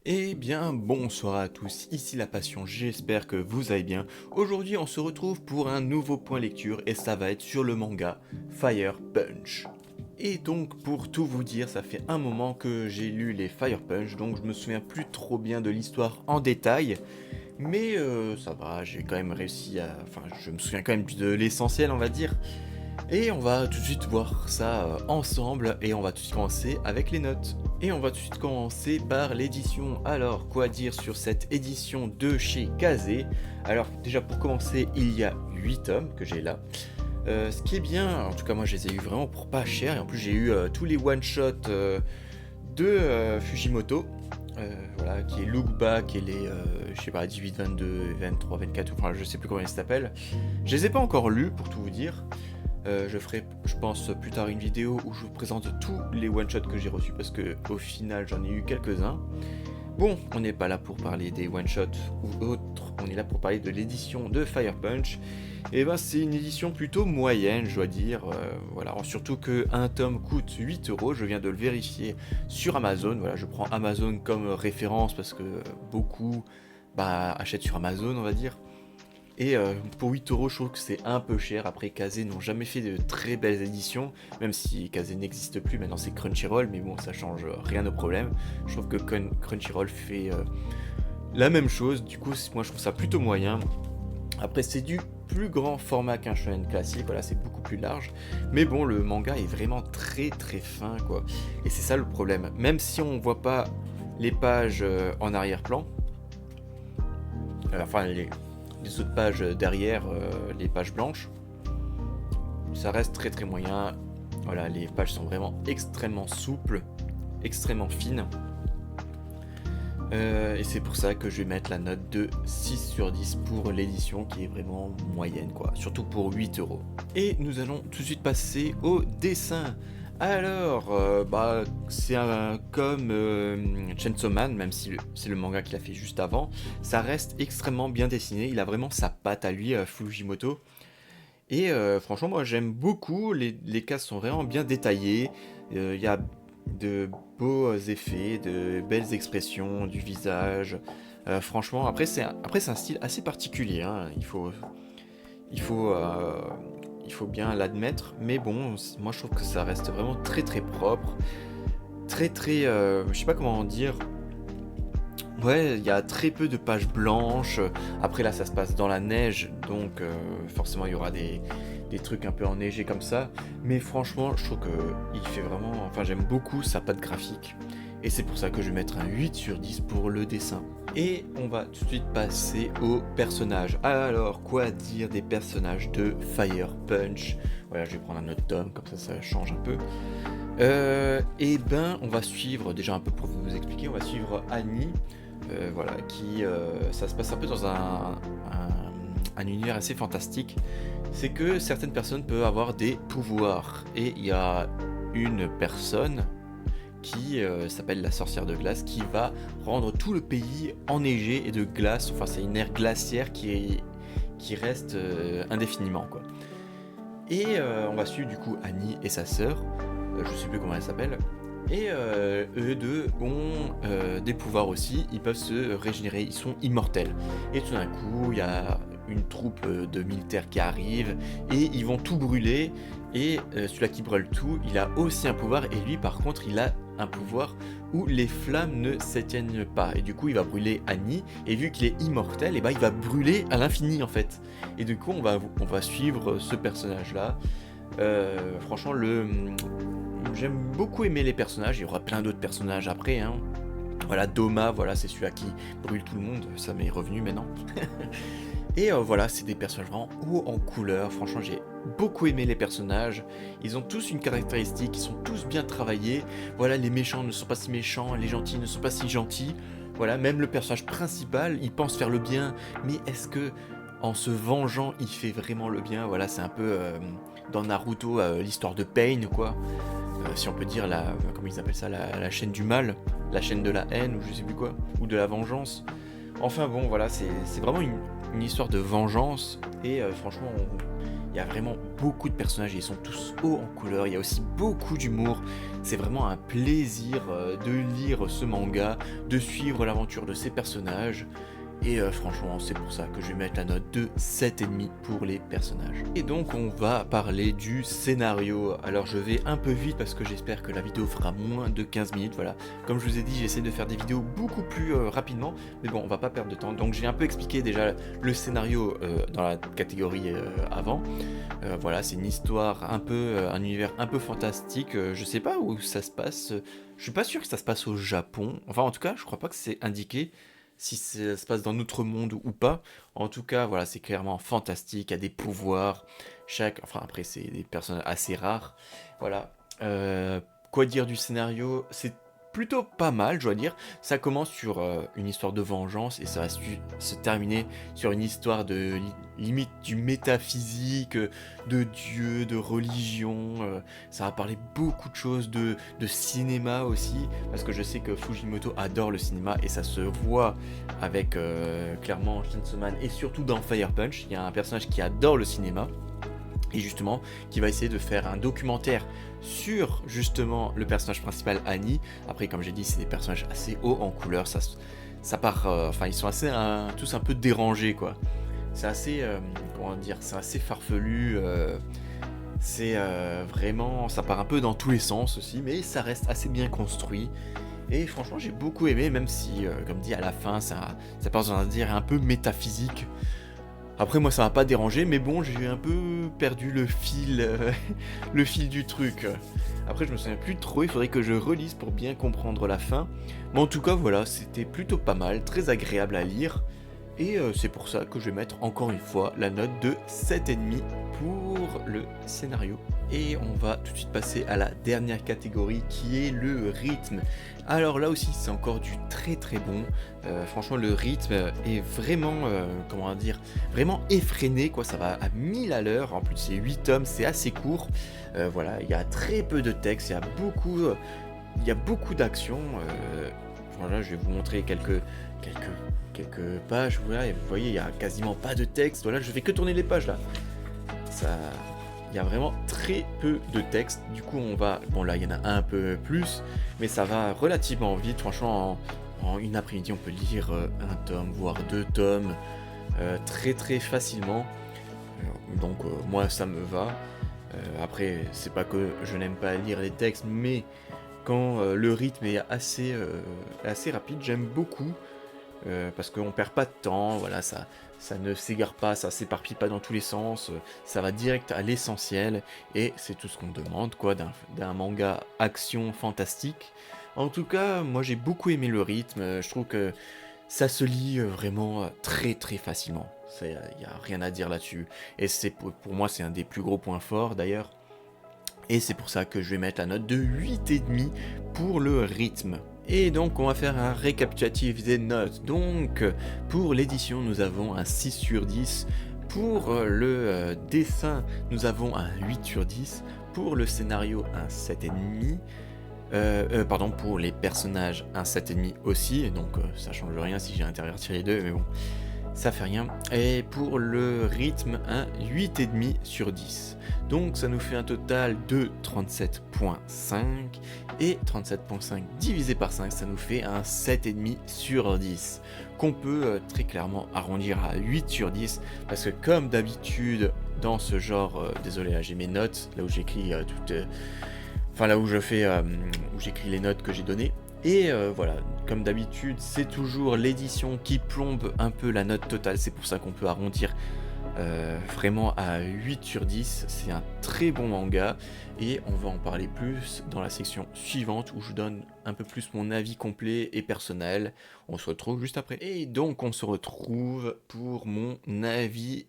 Eh bien, bonsoir à tous, ici La Passion, j'espère que vous allez bien. Aujourd'hui, on se retrouve pour un nouveau point lecture et ça va être sur le manga Fire Punch. Et donc, pour tout vous dire, ça fait un moment que j'ai lu les Fire Punch, donc je me souviens plus trop bien de l'histoire en détail. Mais ça va, j'ai quand même réussi à... Enfin, je me souviens quand même de l'essentiel, on va dire. Et on va tout de suite voir ça ensemble et on va tout de suite commencer avec les notes. Et on va tout de suite commencer par l'édition. Alors, quoi dire sur cette édition de chez Kazé? Alors, déjà pour commencer, il y a 8 tomes que j'ai là. Ce qui est bien, en tout cas moi je les ai eu vraiment pour pas cher, et en plus j'ai eu tous les one-shots de Fujimoto, voilà, qui est Look Back et les, je sais pas, 18, 22, 23, 24, enfin je sais plus comment ils s'appellent. Je les ai pas encore lus pour tout vous dire. Je ferai, je pense, plus tard une vidéo où je vous présente tous les one-shots que j'ai reçus parce que au final j'en ai eu quelques-uns. Bon, on n'est pas là pour parler des one-shots ou autres, on est là pour parler de l'édition de Fire Punch. Et ben c'est une édition plutôt moyenne, je dois dire. Voilà, surtout que un tome coûte 8 €, je viens de le vérifier sur Amazon. Voilà, je prends Amazon comme référence parce que beaucoup achètent sur Amazon, on va dire. Et pour 8 € je trouve que c'est un peu cher. Après, Kazé n'ont jamais fait de très belles éditions, même si Kazé n'existe plus, maintenant c'est Crunchyroll, mais bon, ça change rien au problème. Je trouve que Crunchyroll fait la même chose, du coup, moi je trouve ça plutôt moyen. Après, c'est du plus grand format qu'un shonen classique, voilà, c'est beaucoup plus large. Mais bon, le manga est vraiment très très fin, quoi. Et c'est ça le problème. Même si on voit pas les pages en arrière-plan, enfin les autres pages derrière, les pages blanches, ça reste très très moyen. Voilà, les pages sont vraiment extrêmement souples, extrêmement fines. Et c'est pour ça que je vais mettre la note de 6 sur 10 pour l'édition qui est vraiment moyenne, quoi. Surtout pour 8 €. Et nous allons tout de suite passer au dessin. Alors, c'est comme Chainsaw Man, même si c'est le manga qu'il a fait juste avant, ça reste extrêmement bien dessiné. Il a vraiment sa patte à lui, Fujimoto. Et franchement, moi j'aime beaucoup. Les cases sont vraiment bien détaillées. Il y a de beaux effets, de belles expressions du visage. Franchement, après c'est un style assez particulier, hein. Il faut, euh, il faut bien l'admettre. Mais bon, moi je trouve que ça reste vraiment très très propre. Très très... je sais pas comment dire. Ouais, il y a très peu de pages blanches. Après là, ça se passe dans la neige, donc forcément il y aura des trucs un peu enneigés comme ça. Mais franchement, je trouve que il fait vraiment... Enfin, j'aime beaucoup sa patte graphique. Et c'est pour ça que je vais mettre un 8 sur 10 pour le dessin. Et on va tout de suite passer aux personnages. Alors, quoi dire des personnages de Fire Punch? Voilà, je vais prendre un autre tome, comme ça change un peu. Et ben, on va suivre, déjà un peu pour vous expliquer, on va suivre Annie. Voilà, ça se passe un peu dans un univers assez fantastique. C'est que certaines personnes peuvent avoir des pouvoirs. Et il y a une personne qui s'appelle la sorcière de glace qui va rendre tout le pays enneigé et de glace. Enfin, c'est une ère glaciaire qui reste indéfiniment, quoi. Et on va suivre du coup Annie et sa sœur. Je sais plus comment elle s'appelle. Et eux deux ont des pouvoirs aussi, ils peuvent se régénérer, ils sont immortels. Et tout d'un coup, il y a une troupe de militaires qui arrive et ils vont tout brûler. Et celui-là qui brûle tout, il a aussi un pouvoir. Et lui, par contre, il a un pouvoir où les flammes ne s'éteignent pas. Et du coup, il va brûler Annie. Et vu qu'il est immortel, et ben, il va brûler à l'infini en fait. Et du coup, on va suivre ce personnage-là. Franchement, j'aime beaucoup aimer les personnages. Il y aura plein d'autres personnages après, hein. Voilà, Doma, voilà, c'est celui-là qui brûle tout le monde. Ça m'est revenu maintenant. Et voilà, c'est des personnages vraiment hauts en couleur. Franchement, j'ai beaucoup aimé les personnages. Ils ont tous une caractéristique, ils sont tous bien travaillés. Voilà, les méchants ne sont pas si méchants, les gentils ne sont pas si gentils. Voilà, même le personnage principal, il pense faire le bien, mais est-ce que en se vengeant, il fait vraiment le bien? Voilà, c'est un peu dans Naruto, l'histoire de Pain, quoi. Si on peut dire comment ils appellent ça, la chaîne du mal, la chaîne de la haine, ou je sais plus quoi, ou de la vengeance. Enfin bon, voilà, c'est vraiment une histoire de vengeance, et franchement, Il y a vraiment beaucoup de personnages et ils sont tous hauts en couleur. Il y a aussi beaucoup d'humour. C'est vraiment un plaisir de lire ce manga, de suivre l'aventure de ces personnages. Et franchement, c'est pour ça que je vais mettre la note de 7,5 pour les personnages. Et donc, on va parler du scénario. Alors, je vais un peu vite parce que j'espère que la vidéo fera moins de 15 minutes. Voilà, comme je vous ai dit, j'essaie de faire des vidéos beaucoup plus rapidement. Mais bon, on va pas perdre de temps. Donc, j'ai un peu expliqué déjà le scénario dans la catégorie avant. Voilà, c'est une histoire un peu, un univers un peu fantastique. Je sais pas où ça se passe. Je suis pas sûr que ça se passe au Japon. Enfin, en tout cas, je crois pas que c'est indiqué si ça se passe dans notre monde ou pas. En tout cas, voilà, c'est clairement fantastique, il y a des pouvoirs, enfin après c'est des personnes assez rares, voilà. Quoi dire du scénario? C'est plutôt pas mal, je dois dire. Ça commence sur une histoire de vengeance et ça va se terminer sur une histoire de limite du métaphysique, de Dieu, de religion. Ça va parler beaucoup de choses, de cinéma aussi, parce que je sais que Fujimoto adore le cinéma et ça se voit avec clairement Chainsaw Man et surtout dans Fire Punch. Il y a un personnage qui adore le cinéma et justement qui va essayer de faire un documentaire sur justement le personnage principal Annie. Après, comme j'ai dit, c'est des personnages assez hauts en couleur, ça part, enfin ils sont assez tous un peu dérangés quoi. C'est assez, comment dire, c'est assez farfelu, c'est vraiment, ça part un peu dans tous les sens aussi, mais ça reste assez bien construit. Et franchement, j'ai beaucoup aimé, même si, comme dit à la fin, ça part dans un dire un peu métaphysique. Après moi ça m'a pas dérangé, mais bon j'ai un peu perdu le fil, le fil du truc. Après je me souviens plus trop, il faudrait que je relise pour bien comprendre la fin. Mais en tout cas voilà, c'était plutôt pas mal, très agréable à lire. Et c'est pour ça que je vais mettre encore une fois la note de 7,5 pour le scénario. Et on va tout de suite passer à la dernière catégorie qui est le rythme. Alors là aussi c'est encore du très très bon. Franchement le rythme est vraiment, comment dire, vraiment effréné quoi, ça va à 1000 à l'heure. En plus c'est 8 tomes, c'est assez court. Voilà, il y a très peu de texte, il y a beaucoup d'actions. Voilà, je vais vous montrer quelques pages. Voilà, et vous voyez, il y a quasiment pas de texte. Voilà, je fais que tourner les pages là. Il y a vraiment très peu de texte. Du coup, bon là, il y en a un peu plus, mais ça va relativement vite. Franchement, en une après-midi, on peut lire un tome, voire 2 tomes, très très facilement. Donc moi, ça me va. Après, c'est pas que je n'aime pas lire les textes, mais quand le rythme est assez rapide, j'aime beaucoup. Parce qu'on perd pas de temps, voilà, ça ne s'égare pas, ça s'éparpille pas dans tous les sens, ça va direct à l'essentiel, et c'est tout ce qu'on demande quoi d'un manga action fantastique. En tout cas, moi j'ai beaucoup aimé le rythme, je trouve que ça se lit vraiment très très facilement, il n'y a rien à dire là-dessus, et pour moi c'est un des plus gros points forts d'ailleurs. Et c'est pour ça que je vais mettre la note de 8,5 pour le rythme. Et donc on va faire un récapitulatif des notes. Donc pour l'édition nous avons un 6 sur 10. Pour le dessin nous avons un 8 sur 10. Pour le scénario un 7,5. Pardon, pour les personnages un 7,5 aussi. Donc ça change rien si j'ai interverti les deux, mais bon, ça fait rien. Et pour le rythme un 8,5 sur 10. Donc ça nous fait un total de 37.5 et 37.5 divisé par 5, ça nous fait un 7,5 sur 10 qu'on peut très clairement arrondir à 8 sur 10 parce que comme d'habitude dans ce genre, désolé là j'ai mes notes, là où j'écris enfin là où je fais, où j'écris les notes que j'ai données. Et voilà, comme d'habitude, c'est toujours l'édition qui plombe un peu la note totale, c'est pour ça qu'on peut arrondir vraiment à 8 sur 10, c'est un très bon manga et on va en parler plus dans la section suivante où je donne un peu plus mon avis complet et personnel. On se retrouve juste après. Et donc on se retrouve pour mon avis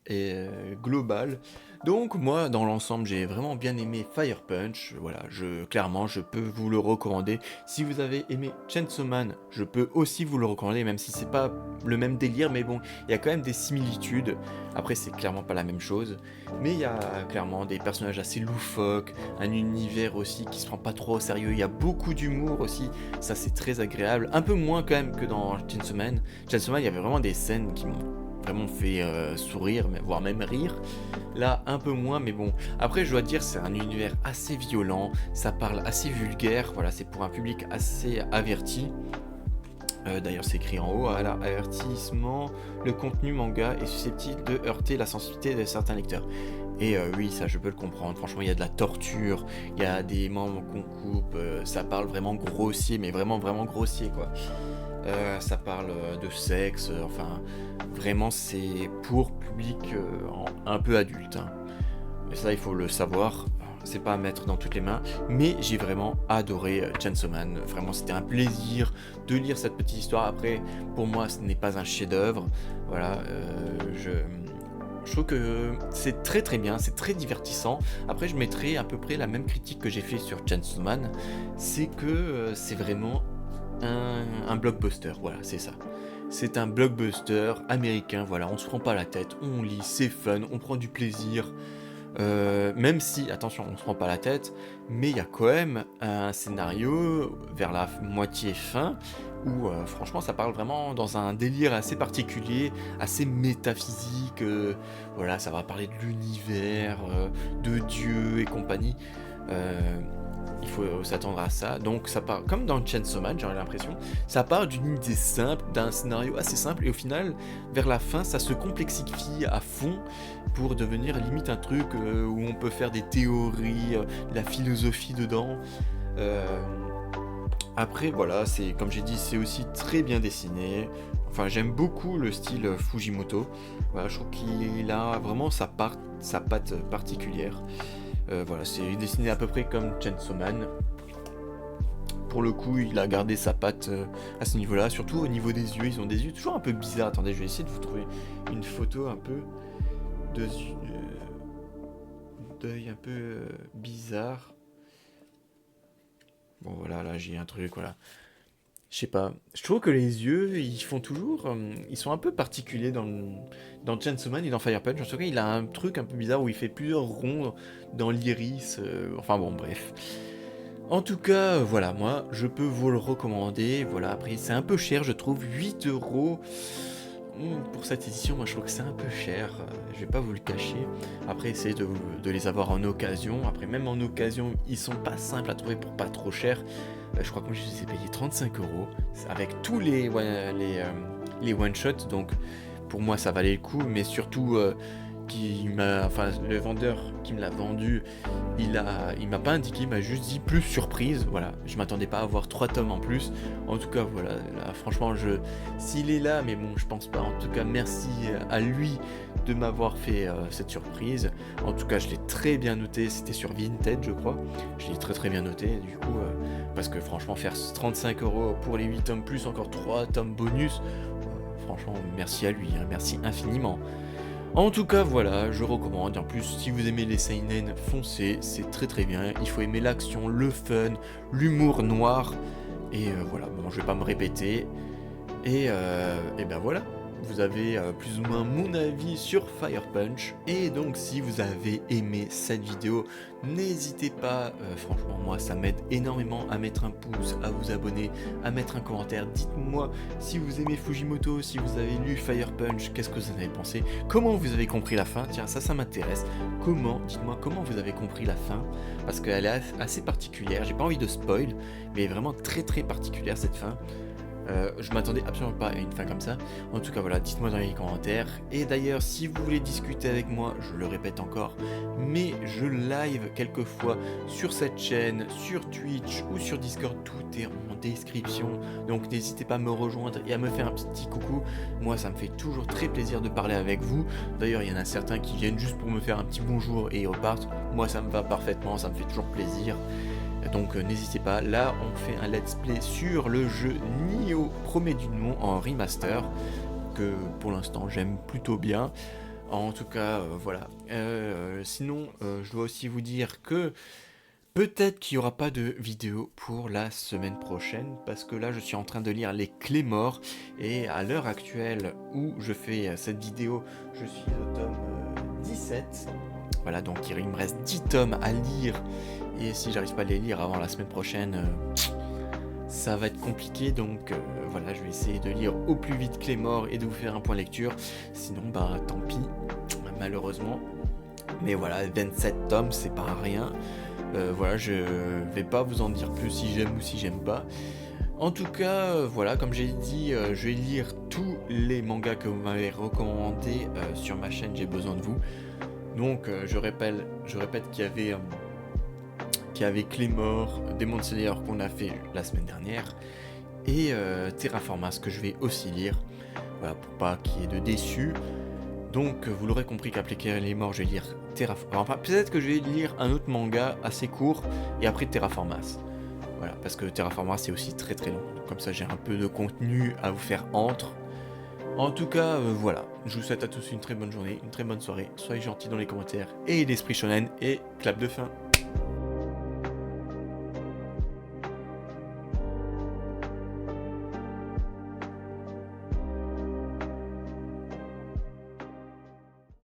global. Donc moi dans l'ensemble j'ai vraiment bien aimé Fire Punch, voilà, clairement je peux vous le recommander. Si vous avez aimé Chainsaw Man, je peux aussi vous le recommander même si c'est pas le même délire, mais bon, il y a quand même des similitudes. Après c'est clairement pas la même chose, mais il y a clairement des personnages assez loufoques, un univers aussi qui se prend pas trop au sérieux, il y a beaucoup d'humour aussi, ça c'est très agréable, un peu moins quand même que dans Chainsaw Man. Chainsaw Man il y avait vraiment des scènes qui m'ont vraiment fait sourire, voire même rire. Là, un peu moins, mais bon. Après, je dois dire, c'est un univers assez violent, ça parle assez vulgaire, voilà, c'est pour un public assez averti. D'ailleurs, c'est écrit en haut, voilà, avertissement, le contenu manga est susceptible de heurter la sensibilité de certains lecteurs. Et oui, ça je peux le comprendre, franchement il y a de la torture, il y a des membres qu'on coupe, ça parle vraiment grossier, mais vraiment vraiment grossier quoi. Ça parle de sexe, enfin vraiment c'est pour public un peu adulte. Hein. Et ça il faut le savoir, c'est pas à mettre dans toutes les mains, mais j'ai vraiment adoré Chainsaw Man, vraiment c'était un plaisir de lire cette petite histoire. Après pour moi ce n'est pas un chef-d'œuvre, voilà, je trouve que c'est très très bien, c'est très divertissant. Après, je mettrai à peu près la même critique que j'ai fait sur Chainsaw Man, c'est que c'est vraiment un blockbuster, voilà, c'est ça. C'est un blockbuster américain, voilà, on se prend pas la tête, on lit, c'est fun, on prend du plaisir. Même si, attention, on se prend pas la tête, mais il y a quand même un scénario vers la moitié fin où franchement ça parle vraiment dans un délire assez particulier, assez métaphysique. Voilà, ça va parler de l'univers, de Dieu et compagnie. Euh, il faut s'attendre à ça. Donc ça part, comme dans Chainsaw Man, j'ai l'impression, ça part d'une idée simple, d'un scénario assez simple, et au final, vers la fin, ça se complexifie à fond pour devenir limite un truc où on peut faire des théories, de la philosophie dedans. Euh, Après, voilà, c'est comme j'ai dit, c'est aussi très bien dessiné. Enfin, j'aime beaucoup le style Fujimoto. Voilà, je trouve qu'il a vraiment sa patte particulière. Voilà, c'est dessiné à peu près comme Chainsaw Man. Pour le coup, il a gardé sa patte à ce niveau-là. Surtout au niveau des yeux, ils ont des yeux toujours un peu bizarres. Attendez, je vais essayer de vous trouver une photo un peu de d'œil un peu bizarre. Bon voilà, là j'ai un truc, voilà. Je sais pas. Je trouve que les yeux, ils font toujours. Ils sont un peu particuliers dans Chainsaw Man et dans Fire Punch. En tout cas, il a un truc un peu bizarre où il fait plusieurs ronds dans l'iris. Enfin bon, bref. En tout cas, voilà, moi, je peux vous le recommander. Voilà, après, c'est un peu cher, je trouve. 8 euros pour cette édition, moi, je trouve que c'est un peu cher. Je vais pas vous le cacher. Après, essayez de les avoir en occasion. Après, même en occasion, ils sont pas simples à trouver pour pas trop cher. Je crois que moi, je les ai payés 35 euros avec tous les one-shots. Donc, pour moi, ça valait le coup. Mais surtout, enfin, le vendeur qui me l'a vendu, il m'a pas indiqué, il m'a juste dit plus surprise. Voilà, je m'attendais pas à avoir 3 tomes en plus. En tout cas, voilà, là, franchement, s'il est là, mais bon, je pense pas. En tout cas, merci à lui de m'avoir fait cette surprise. En tout cas, je l'ai très bien noté. C'était sur Vinted, je crois. Je l'ai très très bien noté. Du coup, parce que franchement, faire 35 euros pour les 8 tomes plus encore 3 tomes bonus, franchement, merci à lui. Hein, merci infiniment. En tout cas, voilà, je recommande. En plus, si vous aimez les seinen, foncez, c'est très très bien. Il faut aimer l'action, le fun, l'humour noir. Et voilà, bon, je vais pas me répéter. Et ben voilà, vous avez plus ou moins mon avis sur Fire Punch. Et donc, si vous avez aimé cette vidéo, n'hésitez pas, franchement, moi, ça m'aide énormément à mettre un pouce, à vous abonner, à mettre un commentaire. Dites-moi si vous aimez Fujimoto, si vous avez lu Fire Punch, qu'est-ce que vous en avez pensé? Comment vous avez compris la fin? Tiens, ça m'intéresse. Dites-moi comment vous avez compris la fin, parce qu'elle est assez particulière. J'ai pas envie de spoil, mais vraiment très très particulière cette fin. Je m'attendais absolument pas à une fin comme ça. En tout cas, voilà, dites-moi dans les commentaires. Et d'ailleurs, si vous voulez discuter avec moi, je le répète encore, mais je live quelquefois sur cette chaîne, sur Twitch ou sur Discord. Tout est en description. Donc n'hésitez pas à me rejoindre et à me faire un petit coucou. Moi, ça me fait toujours très plaisir de parler avec vous. D'ailleurs, il y en a certains qui viennent juste pour me faire un petit bonjour et ils repartent. Moi, ça me va parfaitement, ça me fait toujours plaisir. Donc n'hésitez pas, là on fait un let's play sur le jeu Nioh Promet du Nom en remaster, que pour l'instant j'aime plutôt bien. En tout cas, voilà. Sinon, je dois aussi vous dire que peut-être qu'il n'y aura pas de vidéo pour la semaine prochaine, parce que là je suis en train de lire Les Clés Morts, et à l'heure actuelle où je fais cette vidéo, je suis au tome 17. Voilà, donc il me reste 10 tomes à lire. Et si j'arrive pas à les lire avant la semaine prochaine, ça va être compliqué, donc voilà, je vais essayer de lire au plus vite Clémor et de vous faire un point lecture. Sinon, bah tant pis, malheureusement. Mais voilà, 27 tomes, c'est pas rien. Voilà, je vais pas vous en dire plus si j'aime ou si j'aime pas. En tout cas, voilà, comme j'ai dit, je vais lire tous les mangas que vous m'avez recommandés sur ma chaîne J'ai besoin de vous. Donc, je répète qu'il y avait Clémor, Demon Slayer qu'on a fait la semaine dernière, et Terraformas que je vais aussi lire, voilà, pour pas qu'il y ait de déçus. Donc vous l'aurez compris qu'après Clémor, je vais lire Terraformas. Enfin, peut-être que je vais lire un autre manga assez court, et après Terraformas. Voilà, parce que Terraformas c'est aussi très très long. Donc, comme ça j'ai un peu de contenu à vous faire entre. En tout cas, voilà. Je vous souhaite à tous une très bonne journée, une très bonne soirée. Soyez gentils dans les commentaires. Et l'esprit shonen et clap de fin.